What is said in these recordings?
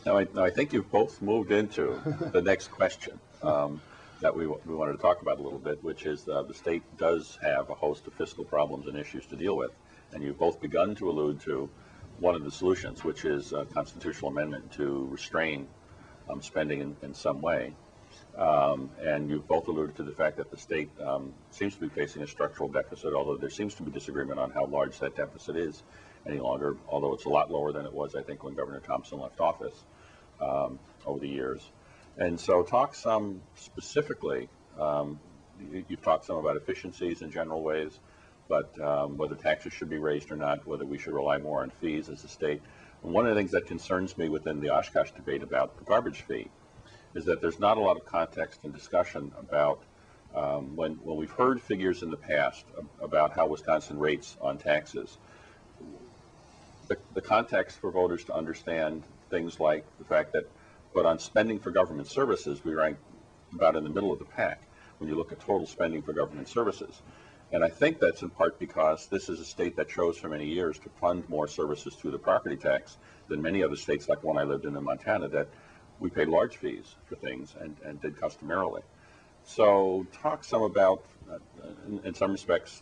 Now I think you've both moved into the next question that we wanted to talk about a little bit, which is the state does have a host of fiscal problems and issues to deal with. And you've both begun to allude to one of the solutions, which is a constitutional amendment to restrain spending in some way. And you've both alluded to the fact that the state seems to be facing a structural deficit, although there seems to be disagreement on how large that deficit is any longer, although it's a lot lower than it was, I think, when Governor Thompson left office over the years. And so talk some specifically, you've talked some about efficiencies in general ways, but whether taxes should be raised or not, whether we should rely more on fees as a state. And one of the things that concerns me within the Oshkosh debate about the garbage fee is that there's not a lot of context and discussion about when we've heard figures in the past about how Wisconsin rates on taxes. The context for voters to understand things like the fact that, but on spending for government services, we rank about in the middle of the pack when you look at total spending for government services. And I think that's in part because this is a state that chose for many years to fund more services through the property tax than many other states, like one I lived in Montana, that we paid large fees for things and did customarily. So talk some about, in some respects,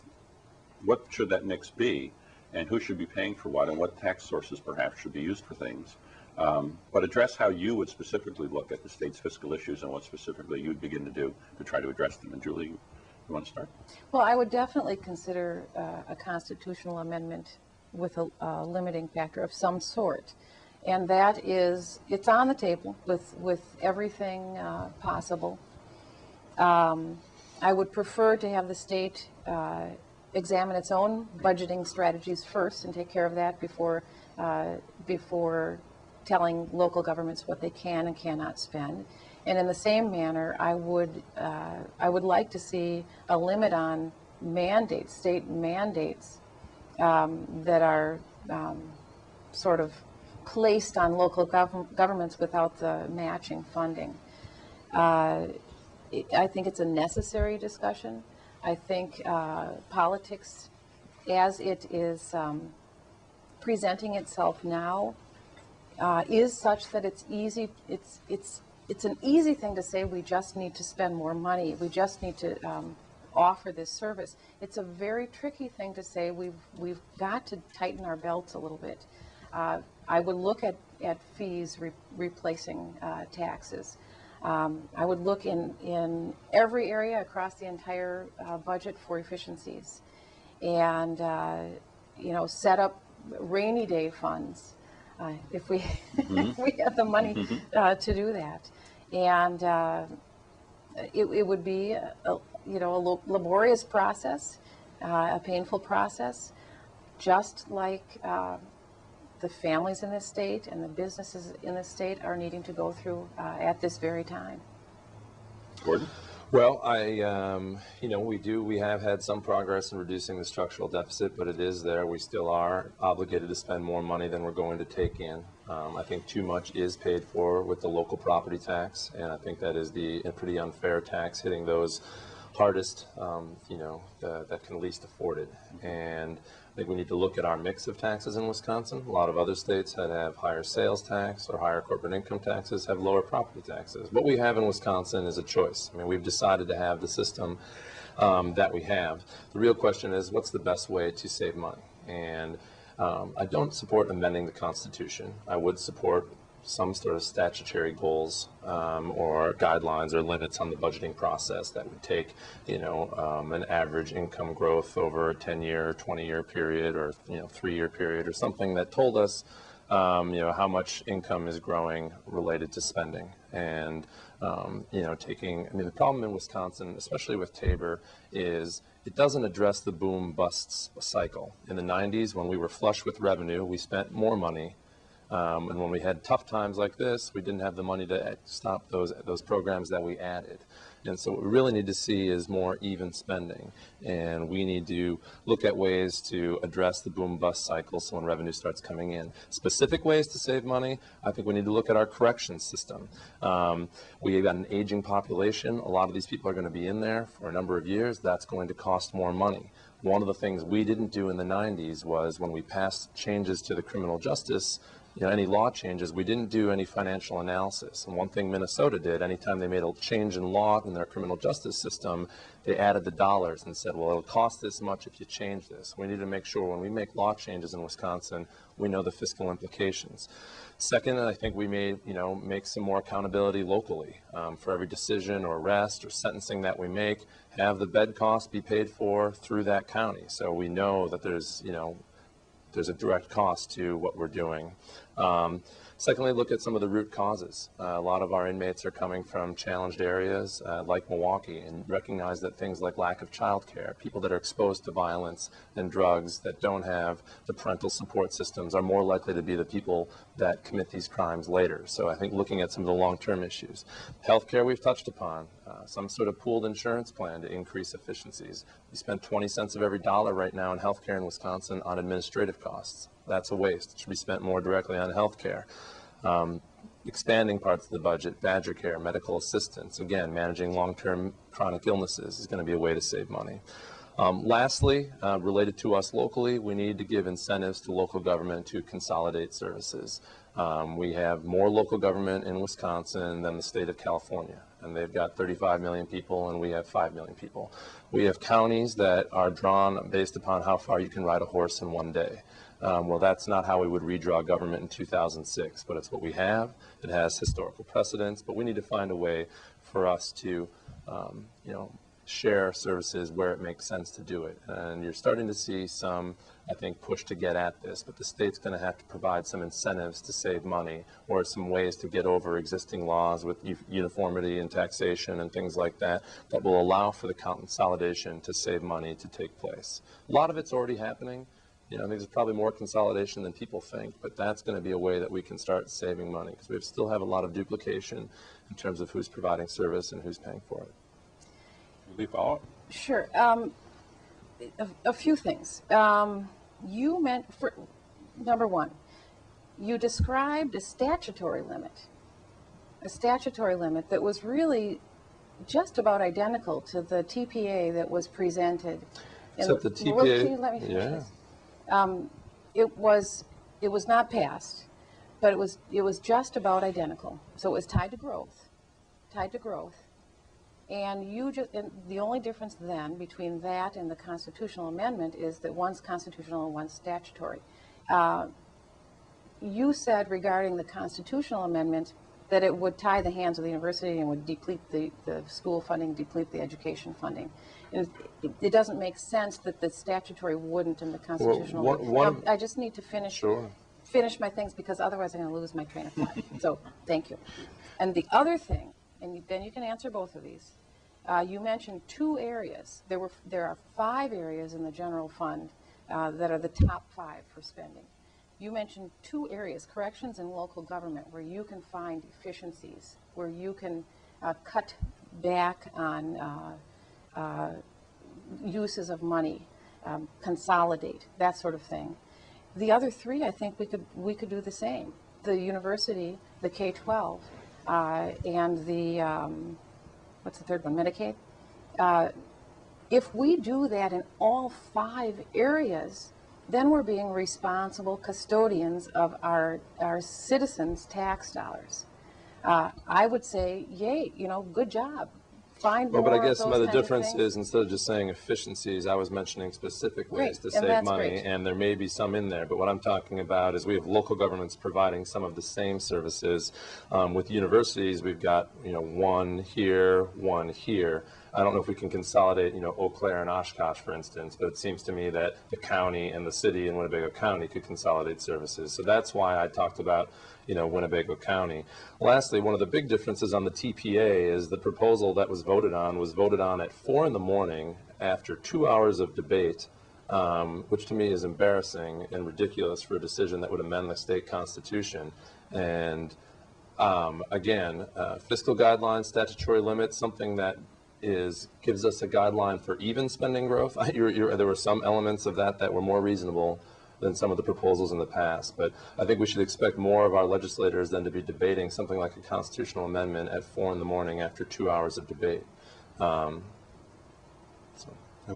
what should that mix be, and who should be paying for what, and what tax sources perhaps should be used for things. But address how you would specifically look at the state's fiscal issues and what specifically you'd begin to do to try to address them. And Julie, you want to start? Well, I would definitely consider a constitutional amendment with a limiting factor of some sort. And that is, it's on the table with everything possible. I would prefer to have the state examine its own budgeting strategies first and take care of that before telling local governments what they can and cannot spend. And in the same manner, I would like to see a limit on mandates, state mandates that are sort of placed on local governments without the matching funding. I think it's a necessary discussion. I think politics, as it is presenting itself now, is such that it's easy. It's an easy thing to say. We just need to spend more money. We just need to offer this service. It's a very tricky thing to say. We've got to tighten our belts a little bit. I would look at fees replacing taxes. I would look in every area across the entire budget for efficiencies, and set up rainy day funds if we if we have the money to do that. And it would be a laborious process, a painful process, just like the families in this state and the businesses in this state are needing to go through at this very time. Gordon? Well, we have had some progress in reducing the structural deficit, but it is there. We still are obligated to spend more money than we're going to take in. I think too much is paid for with the local property tax, and I think that is a pretty unfair tax hitting those hardest, that can least afford it. And I think we need to look at our mix of taxes in Wisconsin. A lot of other states that have higher sales tax or higher corporate income taxes have lower property taxes. What we have in Wisconsin is a choice. I mean, we've decided to have the system that we have. The real question is, what's the best way to save money? And I don't support amending the Constitution. I would support some sort of statutory goals or guidelines or limits on the budgeting process that would take, an average income growth over a 10-year, 20-year period, or 3-year period, or something that told us, how much income is growing related to spending. And the problem in Wisconsin, especially with Tabor, is it doesn't address the boom-bust cycle. In the 90s, when we were flush with revenue, we spent more money. And when we had tough times like this, we didn't have the money to stop those programs that we added. And so what we really need to see is more even spending. And we need to look at ways to address the boom-bust cycle so when revenue starts coming in. Specific ways to save money, I think we need to look at our corrections system. We've got an aging population. A lot of these people are going to be in there for a number of years. That's going to cost more money. One of the things we didn't do in the 90s was when we passed changes to the criminal justice any law changes, we didn't do any financial analysis. And one thing Minnesota did, anytime they made a change in law in their criminal justice system, they added the dollars and said, well, it'll cost this much if you change this. We need to make sure when we make law changes in Wisconsin, we know the fiscal implications. Second, I think we may, make some more accountability locally. For every decision or arrest or sentencing that we make, have the bed costs be paid for through that county. So we know that there's a direct cost to what we're doing. Secondly, look at some of the root causes. A lot of our inmates are coming from challenged areas like Milwaukee, and recognize that things like lack of childcare, people that are exposed to violence and drugs that don't have the parental support systems are more likely to be the people that commit these crimes later. So I think looking at some of the long-term issues. Healthcare we've touched upon, some sort of pooled insurance plan to increase efficiencies. We spend 20 cents of every dollar right now in healthcare in Wisconsin on administrative costs. That's a waste. It should be spent more directly on healthcare. Expanding parts of the budget, badger care, medical assistance, again, managing long-term chronic illnesses is going to be a way to save money. Lastly, related to us locally, we need to give incentives to local government to consolidate services. We have more local government in Wisconsin than the state of California, and they've got 35 million people and we have 5 million people. We have counties that are drawn based upon how far you can ride a horse in one day. Well, that's not how we would redraw government in 2006, but it's what we have. It has historical precedents, but we need to find a way for us to, share services where it makes sense to do it. And you're starting to see some, I think, push to get at this, but the state's going to have to provide some incentives to save money or some ways to get over existing laws with uniformity and taxation and things like that that will allow for the consolidation to save money to take place. A lot of it's already happening. I think there's probably more consolidation than people think, but that's going to be a way that we can start saving money because we still have a lot of duplication in terms of who's providing service and who's paying for it. Will you follow up? Sure. A few things. You meant, number one, you described a statutory limit that was really just about identical to the TPA that was presented. Except the TPA, can you let me finish this? It was not passed, but it was just about identical. So it was tied to growth. And the only difference then between that and the constitutional amendment is that one's constitutional and one's statutory. You said regarding the constitutional amendment that it would tie the hands of the university and would deplete the school funding, deplete the education funding. And it doesn't make sense that the statutory wouldn't and the constitutional. Well, I just need to finish my things because otherwise I'm going to lose my train of thought. So thank you. And the other thing, and then you can answer both of these. You mentioned 2 areas. There are 5 areas in the general fund that are the top 5 for spending. You mentioned 2 areas, corrections and local government, where you can find efficiencies, where you can cut back on uses of money, consolidate, that sort of thing. The other 3, I think we could do the same. The university, the K-12, and the, what's the third one, Medicaid? If we do that in all 5 areas, then we're being responsible custodians of our citizens' tax dollars. I would say, yay, good job. Find more. Well, but I guess some of the difference is instead of just saying efficiencies, I was mentioning specific ways to save money, and there may be some in there. But what I'm talking about is we have local governments providing some of the same services. With universities, we've got one here, one here. I don't know if we can consolidate, Eau Claire and Oshkosh, for instance, but it seems to me that the county and the city in Winnebago County could consolidate services. So that's why I talked about, Winnebago County. Lastly, one of the big differences on the TPA is the proposal that was voted on at 4 in the morning after 2 hours of debate, which to me is embarrassing and ridiculous for a decision that would amend the state constitution. And again, fiscal guidelines, statutory limits, something that gives us a guideline for even spending growth. There were some elements of that were more reasonable than some of the proposals in the past, but I think we should expect more of our legislators than to be debating something like a constitutional amendment at 4 in the morning after 2 hours of debate.